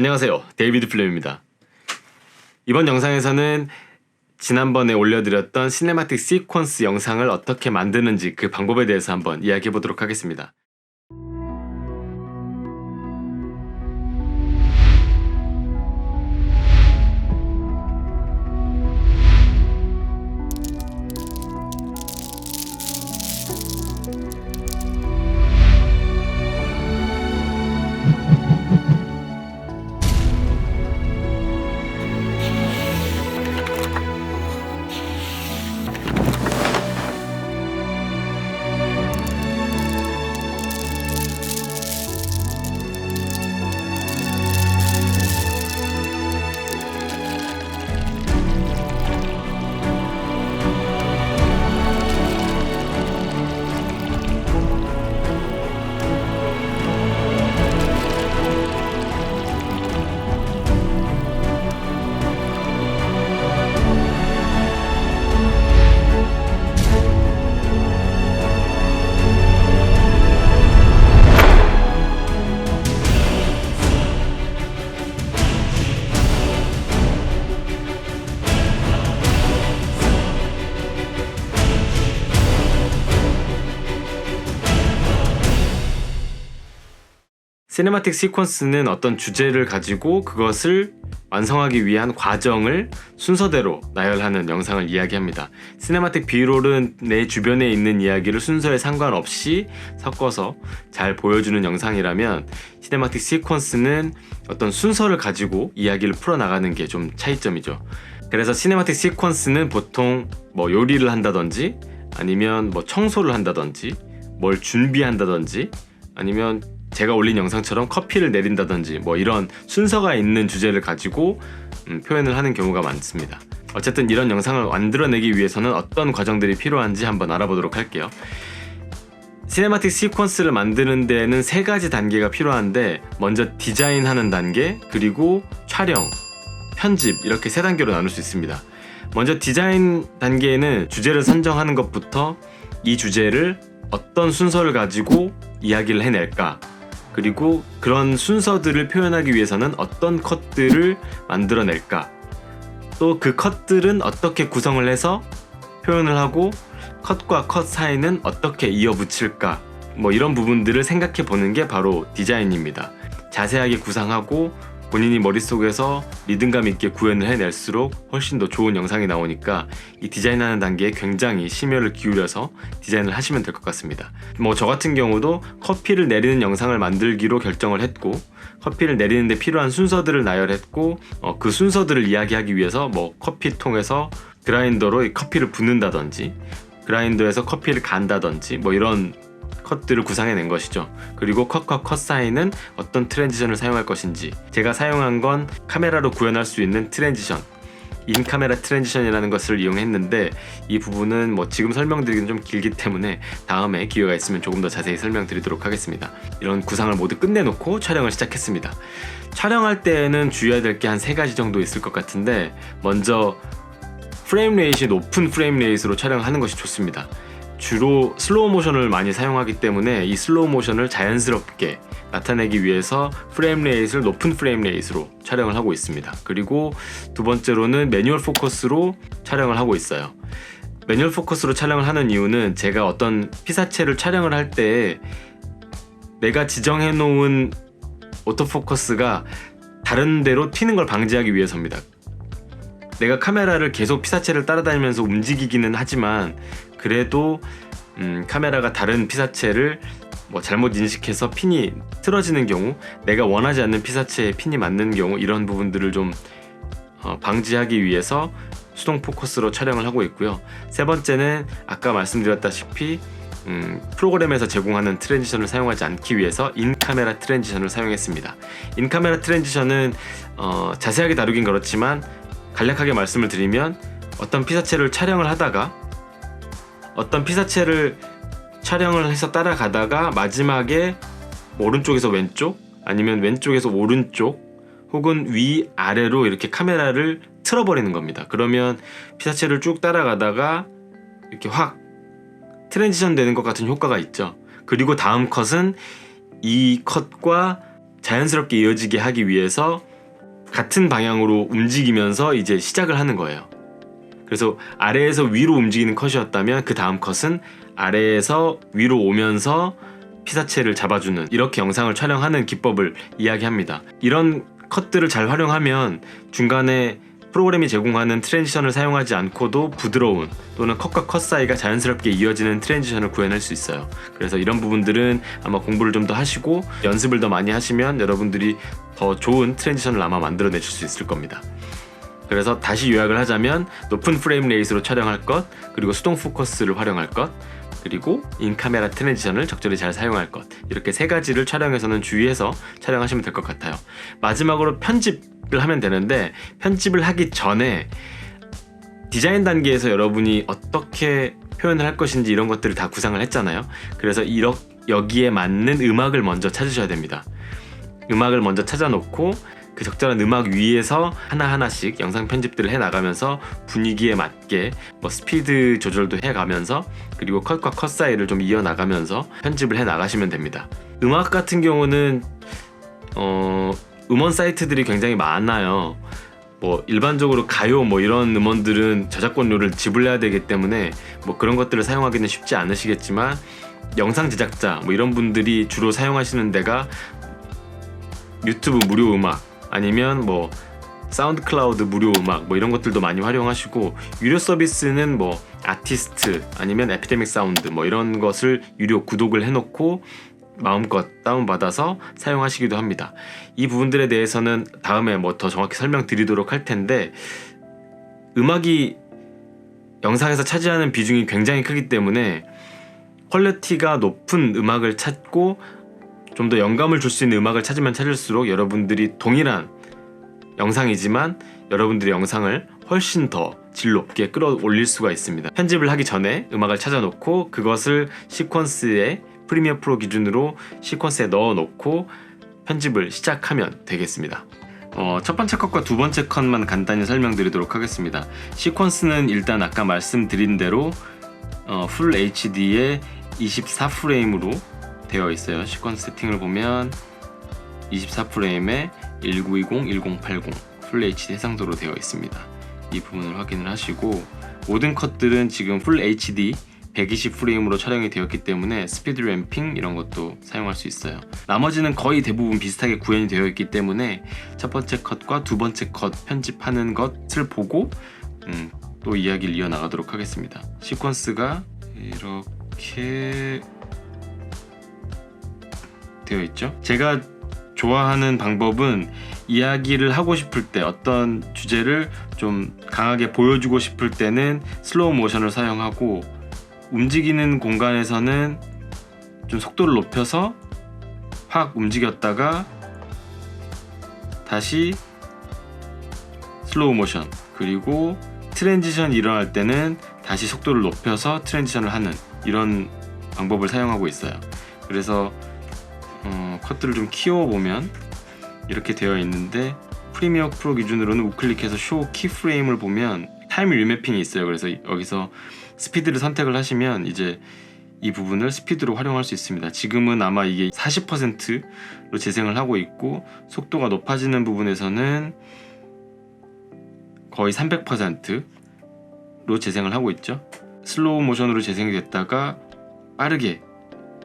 안녕하세요, 데이비드 플레임입니다. 이번 영상에서는 지난번에 올려드렸던 시네마틱 시퀀스 영상을 어떻게 만드는지 그 방법에 대해서 한번 이야기해 보도록 하겠습니다. 시네마틱 시퀀스는 어떤 주제를 가지고 그것을 완성하기 위한 과정을 순서대로 나열하는 영상을 이야기합니다. 시네마틱 비롤은 내 주변에 있는 이야기를 순서에 상관없이 섞어서 잘 보여주는 영상이라면 시네마틱 시퀀스는 어떤 순서를 가지고 이야기를 풀어나가는 게 좀 차이점이죠. 그래서 시네마틱 시퀀스는 보통 요리를 한다든지 아니면 청소를 한다든지 뭘 준비한다든지 아니면 제가 올린 영상처럼 커피를 내린다든지 이런 순서가 있는 주제를 가지고 표현을 하는 경우가 많습니다. 어쨌든 이런 영상을 만들어내기 위해서는 어떤 과정들이 필요한지 한번 알아보도록 할게요. 시네마틱 시퀀스를 만드는 데에는 3가지 단계가 필요한데 먼저 디자인하는 단계, 그리고 촬영, 편집 이렇게 3단계로 나눌 수 있습니다. 먼저 디자인 단계에는 주제를 선정하는 것부터 이 주제를 어떤 순서를 가지고 이야기를 해낼까, 그리고 그런 순서들을 표현하기 위해서는 어떤 컷들을 만들어낼까, 또 그 컷들은 어떻게 구성을 해서 표현을 하고 컷과 컷 사이는 어떻게 이어붙일까, 이런 부분들을 생각해 보는 게 바로 디자인입니다. 자세하게 구상하고 본인이 머릿속에서 리듬감 있게 구현을 해낼수록 훨씬 더 좋은 영상이 나오니까 이 디자인하는 단계에 굉장히 심혈을 기울여서 디자인을 하시면 될 것 같습니다. 저 같은 경우도 커피를 내리는 영상을 만들기로 결정을 했고, 커피를 내리는데 필요한 순서들을 나열했고, 그 순서들을 이야기하기 위해서 커피통에서 그라인더로 커피를 붓는다든지 그라인더에서 커피를 간다든지 이런 컷들을 구상해낸 것이죠. 그리고 컷과 컷 사이는 어떤 트랜지션을 사용할 것인지, 제가 사용한 건 카메라로 구현할 수 있는 트랜지션, 인카메라 트랜지션이라는 것을 이용했는데 이 부분은 지금 설명드리기는 좀 길기 때문에 다음에 기회가 있으면 조금 더 자세히 설명드리도록 하겠습니다. 이런 구상을 모두 끝내놓고 촬영을 시작했습니다. 촬영할 때에는 주의해야 될 게 한 3가지 정도 있을 것 같은데, 먼저 프레임 레이트이 높은 프레임 레이트로 촬영하는 것이 좋습니다. 주로 슬로우 모션을 많이 사용하기 때문에 이 슬로우 모션을 자연스럽게 나타내기 위해서 프레임 레이트를 높은 프레임 레이트로 촬영을 하고 있습니다. 그리고 두 번째로는 매뉴얼 포커스로 촬영을 하고 있어요. 매뉴얼 포커스로 촬영을 하는 이유는 제가 어떤 피사체를 촬영을 할 때 내가 지정해 놓은 오토포커스가 다른 데로 튀는 걸 방지하기 위해서입니다. 내가 카메라를 계속 피사체를 따라다니면서 움직이기는 하지만 그래도 카메라가 다른 피사체를 잘못 인식해서 핀이 틀어지는 경우, 내가 원하지 않는 피사체에 핀이 맞는 경우, 이런 부분들을 좀 방지하기 위해서 수동 포커스로 촬영을 하고 있고요. 3번째는 아까 말씀드렸다시피 프로그램에서 제공하는 트랜지션을 사용하지 않기 위해서 인카메라 트랜지션을 사용했습니다. 인카메라 트랜지션은 자세하게 다루긴 그렇지만 간략하게 말씀을 드리면, 어떤 피사체를 촬영을 하다가 어떤 피사체를 촬영을 해서 따라가다가 마지막에 오른쪽에서 왼쪽 아니면 왼쪽에서 오른쪽 혹은 위아래로 이렇게 카메라를 틀어버리는 겁니다. 그러면 피사체를 쭉 따라가다가 이렇게 확 트랜지션 되는 것 같은 효과가 있죠. 그리고 다음 컷은 이 컷과 자연스럽게 이어지게 하기 위해서 같은 방향으로 움직이면서 이제 시작을 하는 거예요. 그래서 아래에서 위로 움직이는 컷이었다면 그 다음 컷은 아래에서 위로 오면서 피사체를 잡아주는, 이렇게 영상을 촬영하는 기법을 이야기합니다. 이런 컷들을 잘 활용하면 중간에 프로그램이 제공하는 트랜지션을 사용하지 않고도 부드러운, 또는 컷과 컷 사이가 자연스럽게 이어지는 트랜지션을 구해낼 수 있어요. 그래서 이런 부분들은 아마 공부를 좀 더 하시고 연습을 더 많이 하시면 여러분들이 더 좋은 트랜지션을 아마 만들어내실 수 있을 겁니다. 그래서 다시 요약을 하자면 높은 프레임 레이스로 촬영할 것, 그리고 수동 포커스를 활용할 것, 그리고 인카메라 트랜지션을 적절히 잘 사용할 것, 이렇게 세 가지를 촬영에서는 주의해서 촬영하시면 될 것 같아요. 마지막으로 편집을 하면 되는데, 편집을 하기 전에 디자인 단계에서 여러분이 어떻게 표현을 할 것인지 이런 것들을 다 구상을 했잖아요. 그래서 여기에 맞는 음악을 먼저 찾으셔야 됩니다. 음악을 먼저 찾아놓고 그 적절한 음악 위에서 하나하나씩 영상 편집들을 해나가면서 분위기에 맞게 스피드 조절도 해가면서, 그리고 컷과 컷 사이를 좀 이어나가면서 편집을 해나가시면 됩니다. 음악 같은 경우는 음원 사이트들이 굉장히 많아요. 일반적으로 가요 이런 음원들은 저작권료를 지불해야 되기 때문에 그런 것들을 사용하기는 쉽지 않으시겠지만, 영상 제작자 이런 분들이 주로 사용하시는 데가 유튜브 무료 음악, 아니면 사운드 클라우드 무료 음악 이런 것들도 많이 활용하시고, 유료 서비스는 아티스트 아니면 에피데믹 사운드 이런 것을 유료 구독을 해놓고 마음껏 다운받아서 사용하시기도 합니다. 이 부분들에 대해서는 다음에 더 정확히 설명드리도록 할 텐데, 음악이 영상에서 차지하는 비중이 굉장히 크기 때문에 퀄리티가 높은 음악을 찾고 좀 더 영감을 줄 수 있는 음악을 찾으면 찾을수록 여러분들이 동일한 영상이지만 여러분들의 영상을 훨씬 더 질 높게 끌어올릴 수가 있습니다. 편집을 하기 전에 음악을 찾아놓고 그것을 시퀀스에, 프리미어 프로 기준으로 시퀀스에 넣어놓고 편집을 시작하면 되겠습니다. 첫 번째 컷과 두 번째 컷만 간단히 설명드리도록 하겠습니다. 시퀀스는 일단 아까 말씀드린 대로 풀 HD에 24프레임으로 되어 있어요. 시퀀스 세팅을 보면 24프레임에 1920, 1080 풀 HD 해상도로 되어 있습니다. 이 부분을 확인을 하시고, 모든 컷들은 지금 풀 HD 120프레임으로 촬영이 되었기 때문에 스피드 램핑 이런 것도 사용할 수 있어요. 나머지는 거의 대부분 비슷하게 구현이 되어 있기 때문에 첫 번째 컷과 두 번째 컷 편집하는 것을 보고 또 이야기를 이어나가도록 하겠습니다. 시퀀스가 이렇게 되어 있죠. 제가 좋아하는 방법은 이야기를 하고 싶을 때, 어떤 주제를 좀 강하게 보여주고 싶을 때는 슬로우 모션을 사용하고, 움직이는 공간에서는 좀 속도를 높여서 확 움직였다가 다시 슬로우 모션, 그리고 트랜지션이 일어날 때는 다시 속도를 높여서 트랜지션을 하는, 이런 방법을 사용하고 있어요. 그래서 컷들을 좀 키워보면 이렇게 되어 있는데, 프리미어 프로 기준으로는 우클릭해서 쇼 키프레임을 보면 타임 리매핑이 있어요. 그래서 여기서 스피드를 선택을 하시면 이제 이 부분을 스피드로 활용할 수 있습니다. 지금은 아마 이게 40%로 재생을 하고 있고, 속도가 높아지는 부분에서는 거의 300%로 재생을 하고 있죠. 슬로우 모션으로 재생이 됐다가 빠르게,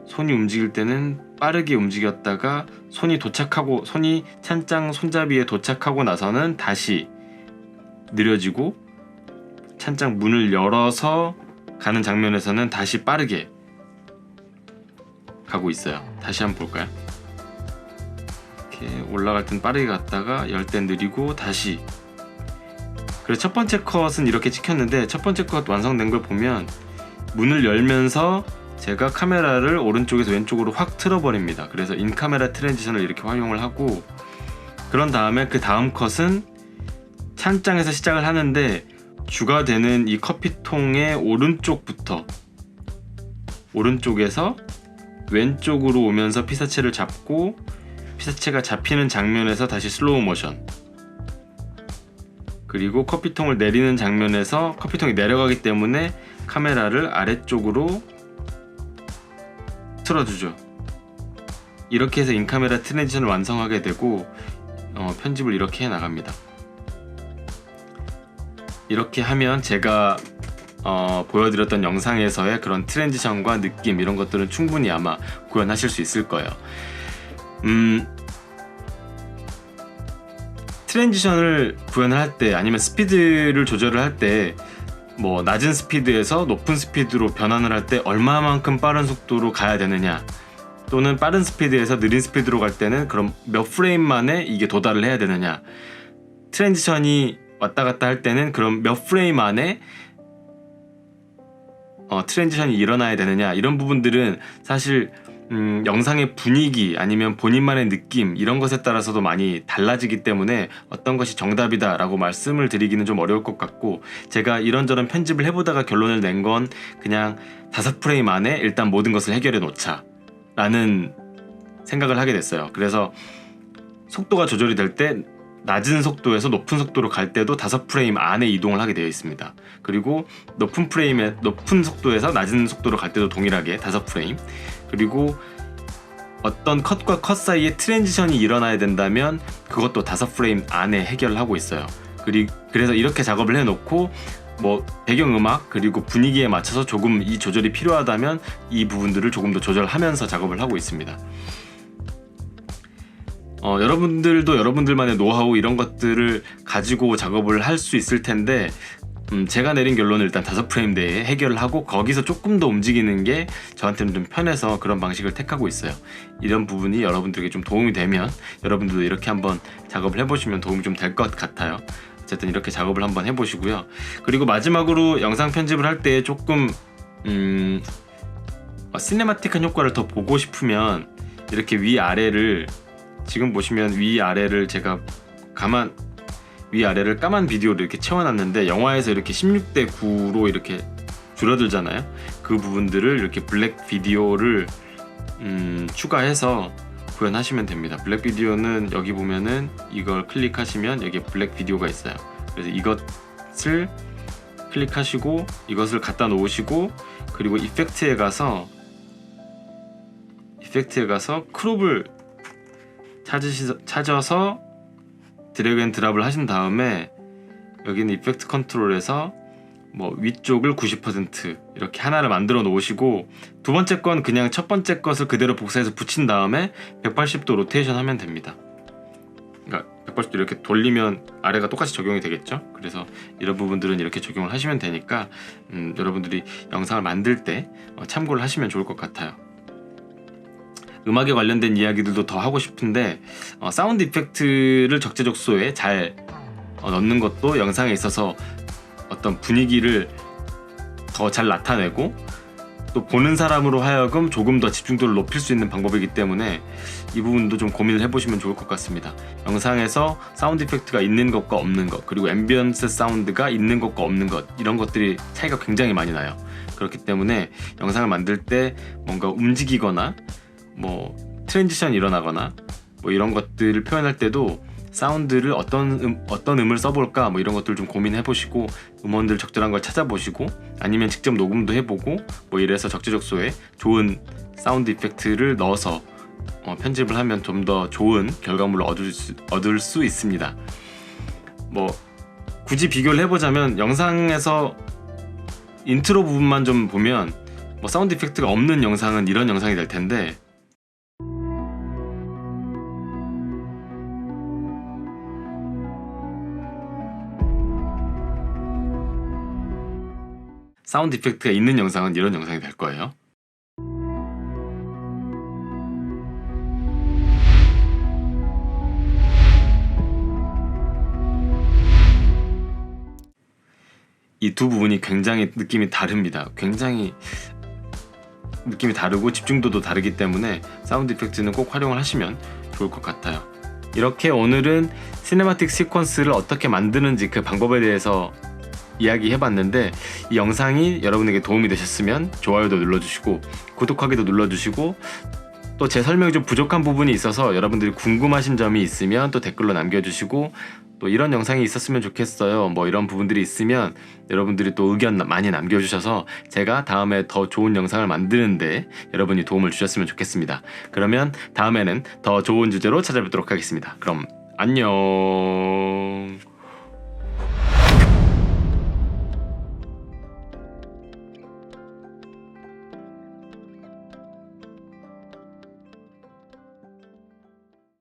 손이 움직일 때는 빠르게 움직였다가 손이 찬장 손잡이에 도착하고 나서는 다시 느려지고, 찬장 문을 열어서 가는 장면에서는 다시 빠르게 가고 있어요. 다시 한번 볼까요? 이렇게 올라갈 땐 빠르게 갔다가 열 땐 느리고 다시. 그래서 첫 번째 컷은 이렇게 찍혔는데, 첫 번째 컷 완성된 걸 보면 문을 열면서 제가 카메라를 오른쪽에서 왼쪽으로 확 틀어버립니다. 그래서 인카메라 트랜지션을 이렇게 활용을 하고, 그런 다음에 그 다음 컷은 찬장에서 시작을 하는데, 주가 되는 이 커피통의 오른쪽에서 왼쪽으로 오면서 피사체를 잡고, 피사체가 잡히는 장면에서 다시 슬로우 모션, 그리고 커피통을 내리는 장면에서 커피통이 내려가기 때문에 카메라를 아래쪽으로 틀어주죠. 이렇게 해서 인카메라 트랜지션을 완성하게 되고, 편집을 이렇게 해 나갑니다. 이렇게 하면 제가 보여드렸던 영상에서의 그런 트랜지션과 느낌 이런 것들은 충분히 아마 구현하실 수 있을 거예요. 트랜지션을 구현을 할 때 아니면 스피드를 조절을 할 때 뭐 낮은 스피드에서 높은 스피드로 변환을 할 때 얼마만큼 빠른 속도로 가야 되느냐, 또는 빠른 스피드에서 느린 스피드로 갈 때는 그럼 몇 프레임 만에 이게 도달을 해야 되느냐, 트랜지션이 왔다 갔다 할 때는 그럼 몇 프레임 안에 트랜지션이 일어나야 되느냐, 이런 부분들은 사실 영상의 분위기 아니면 본인만의 느낌 이런 것에 따라서도 많이 달라지기 때문에 어떤 것이 정답이다 라고 말씀을 드리기는 좀 어려울 것 같고, 제가 이런저런 편집을 해보다가 결론을 낸 건 그냥 5프레임 안에 일단 모든 것을 해결해 놓자 라는 생각을 하게 됐어요. 그래서 속도가 조절이 될 때 낮은 속도에서 높은 속도로 갈 때도 5프레임 안에 이동을 하게 되어 있습니다. 그리고 높은 속도에서 낮은 속도로 갈 때도 동일하게 5프레임, 그리고 어떤 컷과 컷 사이에 트랜지션이 일어나야 된다면 그것도 5프레임 안에 해결을 하고 있어요. 그래서 이렇게 작업을 해놓고 뭐 배경음악 그리고 분위기에 맞춰서 조금 이 조절이 필요하다면 이 부분들을 조금 더 조절하면서 작업을 하고 있습니다. 여러분들도 여러분들만의 노하우 이런 것들을 가지고 작업을 할 수 있을 텐데, 제가 내린 결론은 일단 5프레임 내에 해결을 하고 거기서 조금 더 움직이는 게 저한테는 좀 편해서 그런 방식을 택하고 있어요. 이런 부분이 여러분들에게 좀 도움이 되면 여러분들도 이렇게 한번 작업을 해보시면 도움이 좀 될 것 같아요. 어쨌든 이렇게 작업을 한번 해보시고요. 그리고 마지막으로 영상 편집을 할 때 조금 시네마틱한 효과를 더 보고 싶으면 이렇게 위아래를, 지금 보시면 위아래를 제가 위아래를 까만 비디오를 이렇게 채워놨는데 영화에서 이렇게 16:9로 이렇게 줄어들잖아요. 그 부분들을 이렇게 블랙 비디오를 추가해서 구현하시면 됩니다. 블랙 비디오는 여기 보면은 이걸 클릭하시면 여기에 블랙 비디오가 있어요. 그래서 이것을 클릭하시고 이것을 갖다 놓으시고, 그리고 이펙트에 가서 크롭을 찾아서 드래그 앤 드랍을 하신 다음에 여기는 이펙트 컨트롤에서 뭐 위쪽을 90% 이렇게 하나를 만들어 놓으시고, 두 번째 건 그냥 첫 번째 것을 그대로 복사해서 붙인 다음에 180도 로테이션 하면 됩니다. 그러니까 180도 이렇게 돌리면 아래가 똑같이 적용이 되겠죠. 그래서 이런 부분들은 이렇게 적용을 하시면 되니까 여러분들이 영상을 만들 때 참고를 하시면 좋을 것 같아요. 음악에 관련된 이야기들도 더 하고 싶은데 사운드 이펙트를 적재적소에 잘 넣는 것도 영상에 있어서 어떤 분위기를 더 잘 나타내고 또 보는 사람으로 하여금 조금 더 집중도를 높일 수 있는 방법이기 때문에 이 부분도 좀 고민을 해보시면 좋을 것 같습니다. 영상에서 사운드 이펙트가 있는 것과 없는 것, 그리고 앰비언스 사운드가 있는 것과 없는 것, 이런 것들이 차이가 굉장히 많이 나요. 그렇기 때문에 영상을 만들 때 뭔가 움직이거나 뭐 트랜지션 일어나거나 뭐 이런 것들을 표현할 때도 사운드를 어떤 음을 써볼까 뭐 이런 것들 좀 고민해보시고 음원들 적절한 걸 찾아보시고 아니면 직접 녹음도 해보고 뭐 이래서 적재적소에 좋은 사운드 이펙트를 넣어서 편집을 하면 좀 더 좋은 결과물을 얻을 수 있습니다. 뭐 굳이 비교를 해보자면 영상에서 인트로 부분만 좀 보면 뭐 사운드 이펙트가 없는 영상은 이런 영상이 될 텐데, 사운드 이펙트가 있는 영상은 이런 영상이 될 거예요. 이 두 부분이 굉장히 느낌이 다릅니다. 굉장히 느낌이 다르고 집중도도 다르기 때문에 사운드 이펙트는 꼭 활용을 하시면 좋을 것 같아요. 이렇게 오늘은 시네마틱 시퀀스를 어떻게 만드는지 그 방법에 대해서 이야기해봤는데, 이 영상이 여러분에게 도움이 되셨으면 좋아요도 눌러주시고 구독하기도 눌러주시고, 또 제 설명이 좀 부족한 부분이 있어서 여러분들이 궁금하신 점이 있으면 또 댓글로 남겨주시고, 또 이런 영상이 있었으면 좋겠어요 뭐 이런 부분들이 있으면 여러분들이 또 의견 많이 남겨주셔서 제가 다음에 더 좋은 영상을 만드는데 여러분이 도움을 주셨으면 좋겠습니다. 그러면 다음에는 더 좋은 주제로 찾아뵙도록 하겠습니다. 그럼 안녕.